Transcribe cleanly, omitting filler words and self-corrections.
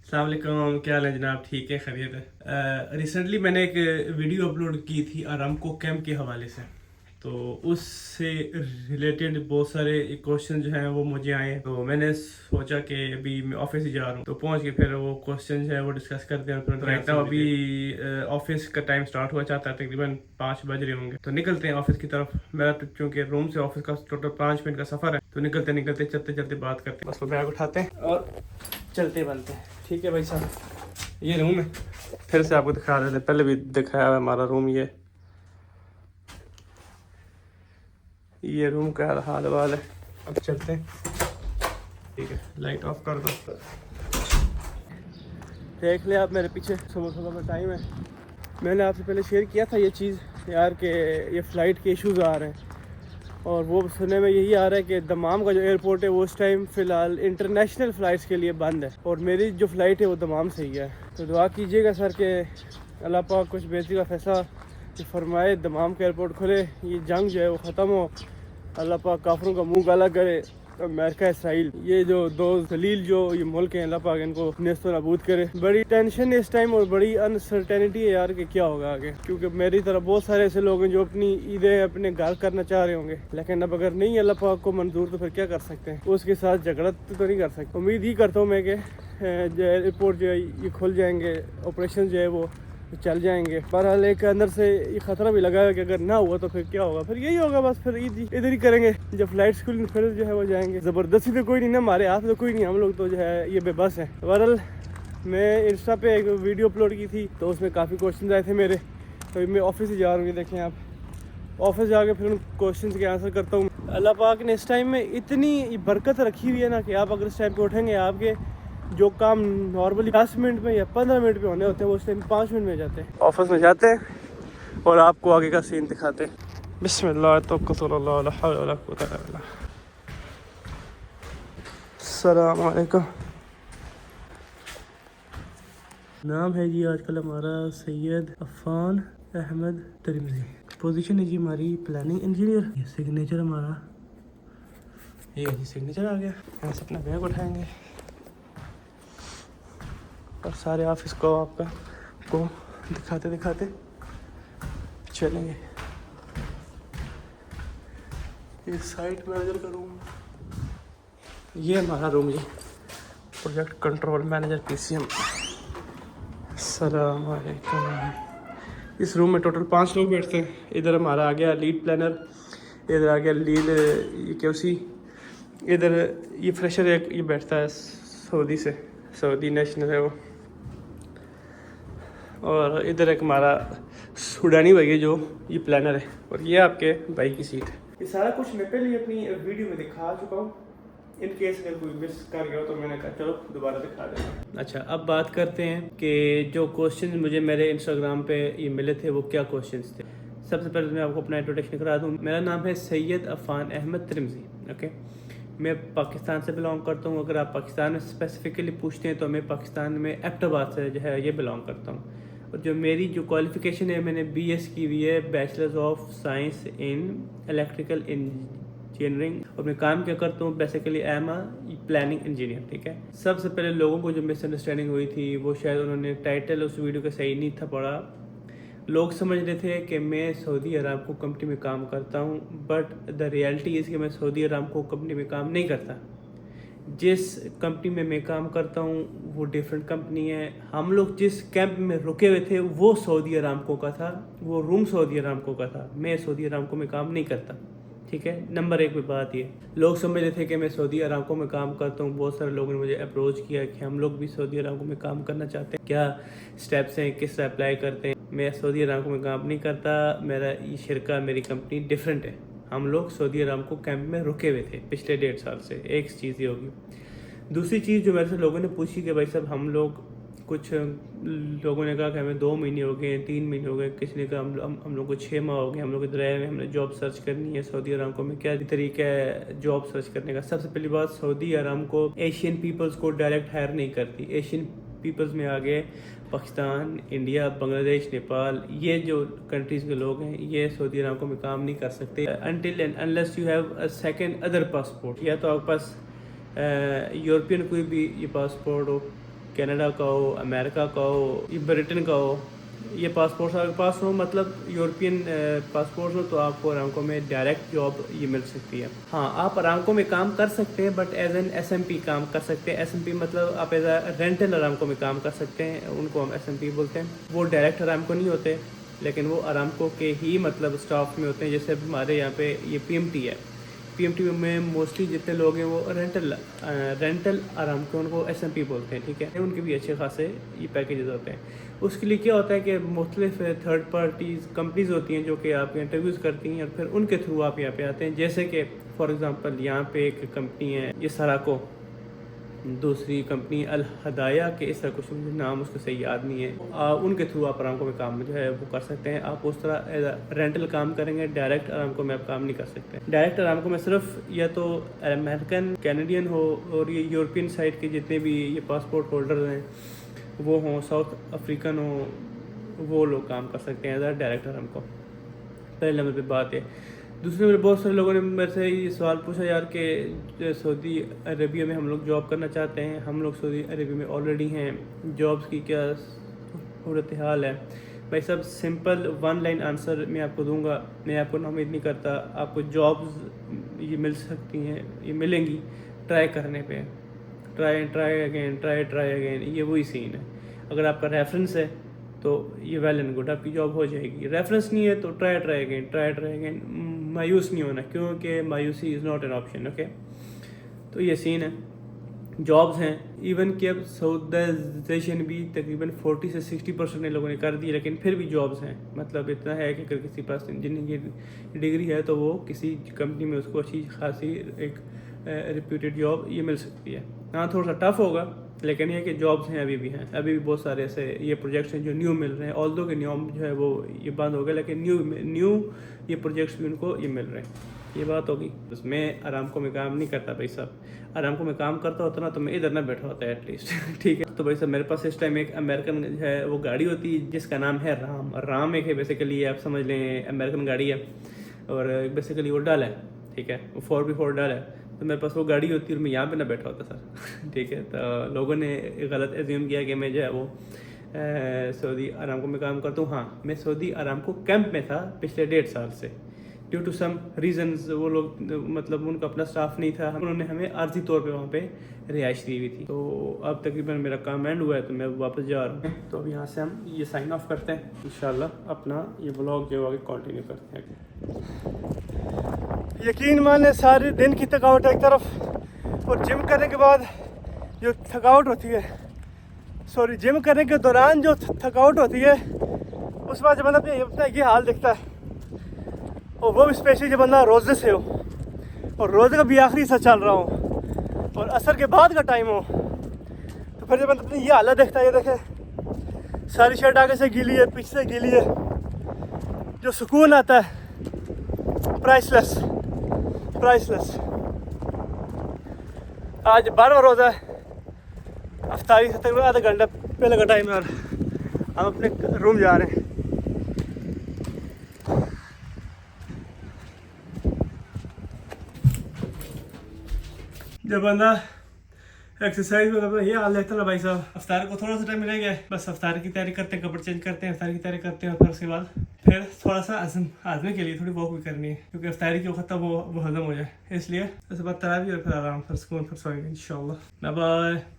अस्सलाम वालेकुम, क्या हाल है जनाब? ठीक है, खैरियत है। रिसेंटली मैंने एक वीडियो अपलोड की थी आरामको कैंप के हवाले से, तो उससे रिलेटेड बहुत सारे क्वेश्चन जो हैं वो मुझे आए हैं। तो मैंने सोचा कि अभी मैं ऑफिस ही जा रहा हूँ, तो पहुँच के फिर वो क्वेश्चन जो है वो डिस्कस करते हैं। फिर राइट नाउ अभी ऑफिस का टाइम स्टार्ट हुआ चाहता है, तकरीबन 5 बज रहे होंगे, तो निकलते हैं ऑफिस की तरफ। मेरा तो चूँकि रूम से ऑफिस का टोटल 5 मिनट का सफ़र है, तो निकलते निकलते चलते चलते बात करते हैं। बस वो बैग उठाते हैं और चलते बनते हैं। ठीक है भाई साहब, ये रूम है। फिर से आपको दिखा रहे थे, पहले भी दिखाया है हमारा रूम। ये रूम का हाल वाल है। अब चलते हैं। ठीक है, लाइट ऑफ कर दो। देख ले आप मेरे पीछे, सुबह सुबह का टाइम है। मैंने आपसे पहले शेयर किया था ये चीज़ यार कि ये फ़्लाइट के इश्यूज़ आ रहे हैं, और वो सुनने में यही आ रहा है कि दमाम का जो एयरपोर्ट है वो उस टाइम फ़िलहाल इंटरनेशनल फ़्लाइट्स के लिए बंद है, और मेरी जो फ़्लाइट है वो दमाम से ही है। तो दुआ कीजिएगा सर कि अल्लाह पाक कुछ बेहतरी का फैसला फरमाए, दमाम का एयरपोर्ट खुले, ये जंग जो है वो ख़त्म हो, अल्लाह पाक काफरों का मुंह काला करे। अमेरिका इसराइल, ये जो दो जलील जो ये मुल्क हैं, अल्लाह पाक इनको नेस्त नाबूद करे। बड़ी टेंशन है इस टाइम और बड़ी अनसर्टेनिटी है यार कि क्या होगा आगे, क्योंकि मेरी तरह बहुत सारे ऐसे लोग हैं जो अपनी ईदें अपने घर करना चाह रहे होंगे, लेकिन अब अगर नहीं अल्लाह पाक को मंजूर तो फिर क्या कर सकते हैं, उसके साथ झगड़ा तो नहीं कर सकते। उम्मीद ही करता हूँ मैं कि एयरपोर्ट जो है ये खुल जाएंगे, ऑपरेशन जो है वो चल जाएंगे। बहरहाल एक अंदर से ये खतरा भी लगा है कि अगर ना हुआ तो फिर क्या होगा, फिर यही होगा, बस फिर ईद इधर ही करेंगे जब फ्लाइट स्कूल फिर जो है वो जाएंगे। ज़बरदस्ती तो कोई नहीं ना, हमारे हाथ तो कोई नहीं, हम लोग तो जो है ये बेबस है। बहरहाल मैं इंस्टा पे एक वीडियो अपलोड की थी, तो उसमें काफ़ी क्वेश्चन आए थे मेरे, तो मैं ऑफिस ही जा रहा हूँ। ये देखें आप, ऑफिस जाके फिर उन क्वेश्चन के आंसर करता हूँ। अल्लाह पाक ने इस टाइम में इतनी बरकत रखी हुई है ना कि आप अगर इस टाइम पे उठेंगे, आपके जो काम नॉर्मली 10 मिनट में या 15 मिनट में होने होते हैं वो उस टाइम 5 मिनट में जाते हैं। ऑफिस में जाते हैं और आपको आगे का सीन दिखाते हैं। बिस्मिल्लाह तवक्कुलुल्लाह ला हौला वला कुव्वता इल्ला बिल्लाह। अस्सलाम वालेकुम। नाम है जी आजकल हमारा सैयद अफ़ान अहमद तिरमिज़ी। पोजीशन है जी हमारी प्लानिंग इंजीनियर। ये सिग्नेचर हमारा, ये जी सिग्नेचर आ गया। यहाँ से अपना बैग उठाएंगे और सारे ऑफिस को आपका को दिखाते दिखाते चलेंगे। ये साइट मैनेजर का रूम, ये हमारा रूम जी, प्रोजेक्ट कंट्रोल मैनेजर PCM। अस्सलाम वालेकुम। इस रूम में टोटल 5 लोग बैठते हैं। इधर हमारा आ गया लीड प्लानर, इधर आ गया लीड ये QC, इधर ये फ्रेशर एक ये बैठता है सऊदी से, सऊदी नेशनल है वो, और इधर एक हमारा सूडानी भाई है जो ये प्लानर है, और ये आपके भाई की सीट है। ये सारा कुछ मैं पहले ही अपनी वीडियो में दिखा चुका हूँ, इन केस अगर कोई मिस कर गया तो मैंने कहा चलो दोबारा दिखा देना। अच्छा, अब बात करते हैं कि जो क्वेश्चन मुझे मेरे इंस्टाग्राम पे ये मिले थे वो क्या क्वेश्चंस थे। सबसे पहले मैं आपको अपना इंट्रोडक्शन करा दूँ। मेरा नाम है सैयद अफ़ान अहमद तिरमिज़ी। ओके, मैं पाकिस्तान से बिलोंग करता हूँ। अगर आप पाकिस्तान में स्पेसिफिकली पूछते हैं तो मैं पाकिस्तान में एबटाबाद से जो है ये बिलोंग करता हूँ। और जो मेरी जो क्वालिफ़िकेशन है, मैंने BS की हुई है, bachelors of science in electrical engineering, और मैं काम क्या करता हूँ basically I am planning engineer. ठीक है, सबसे पहले लोगों को जो मिसअंडरस्टैंडिंग हुई थी वो शायद उन्होंने टाइटल उस वीडियो का सही नहीं था पढ़ा। लोग समझ रहे थे कि मैं सऊदी अरामको कंपनी में काम करता हूँ, बट द रियलिटी इज़ कि मैं सऊदी अरामको कंपनी में काम नहीं करता। जिस कंपनी में मैं काम करता हूँ वो डिफरेंट कंपनी है। हम लोग जिस कैंप में रुके हुए थे वो सऊदी अरामको का था, वो रूम सऊदी अरामको का था। मैं सऊदी अरामको में काम नहीं करता। ठीक है, नंबर 1 पे बात ये, लोग समझ रहे थे कि मैं सऊदी अरामको में काम करता हूँ। बहुत सारे लोगों ने मुझे अप्रोच किया कि हम लोग भी सऊदी अरामको में काम करना चाहते हैं, क्या स्टेप्स हैं, किस तरह अप्लाई करते हैं। मैं सऊदी अरामको में काम नहीं करता, मेरा ये शिरका मेरी कंपनी डिफरेंट है। हम लोग सऊदी अरामको कैंप में रुके हुए थे पिछले 1.5 साल से। एक चीज़ ये होगी। दूसरी चीज़ जो मेरे से लोगों ने पूछी कि भाई साहब हम लोग, कुछ लोगों ने कहा कि हमें 2 महीने हो गए, 3 महीने हो गए, किसी ने कहा हम लोग को 6 माह हो गए, हम लोग इधर आए हुए, हमने जॉब सर्च करनी है सऊदी अरामको में, क्या तरीका है जॉब सर्च करने का। सबसे पहली बात, सऊदी अरामको एशियन पीपल्स को डायरेक्ट हायर नहीं करती। एशियन पीपल्स में आगे पाकिस्तान, इंडिया, बांग्लादेश, नेपाल, ये जो कंट्रीज़ के लोग हैं ये सऊदी अरामको में काम नहीं कर सकते until and unless you have a second other passport, या तो आपके पास यूरोपियन कोई भी ये पासपोर्ट हो, कनाडा का हो, अमेरिका का हो, ये ब्रिटेन का हो, ये पासपोर्ट आपके पास हो, मतलब यूरोपियन पासपोर्ट हो, तो आपको अरामको में डायरेक्ट जॉब ये मिल सकती है। हाँ, आप अरामको में काम कर सकते हैं, बट एज एन SMP काम कर सकते हैं। SMP मतलब आप एज अ रेंटल अरामको में काम कर सकते हैं, उनको हम SMP बोलते हैं। वो डायरेक्ट अरामको नहीं होते, लेकिन वो अरामको के ही मतलब स्टाफ में होते हैं। जैसे हमारे यहाँ पे ये PMT है, PMT में मोस्टली जितने लोग हैं वो रेंटल अरामको, उनको SMP बोलते हैं, ठीक है। उनके भी अच्छे खासे ये पैकेजेस होते हैं। उसके लिए क्या होता है कि मुख्तलिफ थर्ड पार्टीज़ कंपनीज़ होती हैं जो कि आपके इंटरव्यूज़ करती हैं और फिर उनके थ्रू आप यहाँ पे आते हैं। जैसे कि फॉर एग्ज़ाम्पल यहाँ पे एक कंपनी है ये सराको, दूसरी कंपनी अल हदाया के, इस तरह कुछ मुझे नाम उसका सही याद नहीं है। उनके थ्रू आप अरामको में काम जो है वो कर सकते हैं। आप उस तरह एज रेंटल काम करेंगे, डायरेक्ट अरामको में आप काम नहीं कर सकते। डायरेक्ट अरामको में सिर्फ या तो अमेरिकन, कैनेडियन हो और ये यूरोपियन साइड के जितने भी ये पासपोर्ट होल्डर्स हैं वो हों, साउथ अफ्रीकन हो, वो लोग काम कर सकते हैं एज डायरेक्ट अरामको। पहले नंबर पे बात है। दूसरे नंबर बहुत सारे लोगों ने मेरे से ये सवाल पूछा यार कि सऊदी अरेबिया में हम लोग जॉब करना चाहते हैं, हम लोग सऊदी अरेबिया में ऑलरेडी हैं, जॉब्स की क्या सूरत हाल है। भाई सब सिंपल वन लाइन आंसर मैं आपको दूंगा। मैं आपको उम्मीद नहीं करता आपको जॉब्स ये मिल सकती हैं, ये मिलेंगी ट्राई करने पे। ट्राई अगेन, ये वही सीन है। अगर आपका रेफरेंस है तो ये वेल एंड गुड, आपकी जॉब हो जाएगी। रेफरेंस नहीं है तो ट्राई अगेन। मायूस नहीं होना, क्योंकि मायूसी is not an option, okay. तो ये सीन है, जॉब्स हैं। इवन कि अब सऊदाइजेशन भी तकरीबन 40 से 60% लोगों ने कर दी, लेकिन फिर भी जॉब्स हैं। मतलब इतना है कि अगर किसी पास इंजीनियरिंग की डिग्री है तो वो किसी कंपनी में उसको अच्छी खासी एक रिप्यूटेड जॉब ये मिल सकती है। हाँ, थोड़ा सा टफ होगा, लेकिन ये कि जॉब्स हैं, अभी भी बहुत सारे ऐसे ये प्रोजेक्ट्स हैं जो न्यू मिल रहे हैं। ऑल्दो के नियम जो है वो ये बंद हो गए, लेकिन न्यू ये प्रोजेक्ट्स भी उनको ये मिल रहे हैं। ये बात होगी। बस मैं अरामको में काम नहीं करता भाई साहब। अरामको में काम करता होता ना तो मैं इधर ना बैठा होता एटलीस्ट ठीक है। तो भाई साहब मेरे पास इस टाइम एक अमेरिकन है वो गाड़ी होती है जिसका नाम है राम एक है। बेसिकली आप समझ लें अमेरिकन गाड़ी है और बेसिकली वो डल है, ठीक है। वो 4x4 डल है। तो मेरे पास वो गाड़ी होती है और मैं यहाँ पे ना बैठा होता सर ठीक है। तो लोगों ने गलत एज्यूम किया कि मैं जो है वो सऊदी अरामको में काम करता हूँ। हाँ, मैं सऊदी अरामको कैंप में था पिछले 1.5 साल से। ड्यू टू सम रीजंस वो लोग मतलब उनका अपना स्टाफ नहीं था, उन्होंने हमें आर्जी तौर पे वहाँ पे रिहाइश दी हुई थी। तो अब तकरीबन मेरा काम एंड हुआ है तो मैं वापस जा रहा हूँ। तो अब यहाँ से हम ये साइन ऑफ करते हैं, इंशाल्लाह अपना ये व्लॉग जो आगे कंटिन्यू करते हैं। यकीन माने सारे दिन की थकावट एक तरफ और जिम करने के बाद जो थकावट होती है, जिम करने के दौरान जो थकावट होती है उस बाद जब बंदा अपना ये हाल दिखता है, और वो भी स्पेशली जब बंदा रोज़े से हो और रोज़े का भी आखिरी सा चल रहा हो और असर के बाद का टाइम हो, तो फिर जब बंदा अपनी ये हालत देखता है, ये देखे सारी शर्ट आगे से गीली है, पीछे से गीली है, जो सुकून आता है प्राइसलेस। आज 12वां रोज़ा है, अफ्तारी से तकरीबन आधा घंटा पहले का टाइम है और हम अपने रूम जा रहे हैं। जब बंदा एक्सरसाइज में अपना ये हाल देखता है ना भाई साहब, अफ्तार को थोड़ा सा टाइम मिलेगा, बस अफ्तार की तैयारी करते हैं, कपड़े चेंज करते हैं, अफ्तार की तैयारी करते हैं और फिर उसके बाद फिर थोड़ा सा आजमे के लिए थोड़ी वॉक भी करनी है, क्योंकि अफ्तारी की वक्त वो हजम हो जाए, इसलिए उसके बाद तरावी और फिर आराम, फिर सुकून, फिर सोएंगे इंशाल्लाह। Bye bye.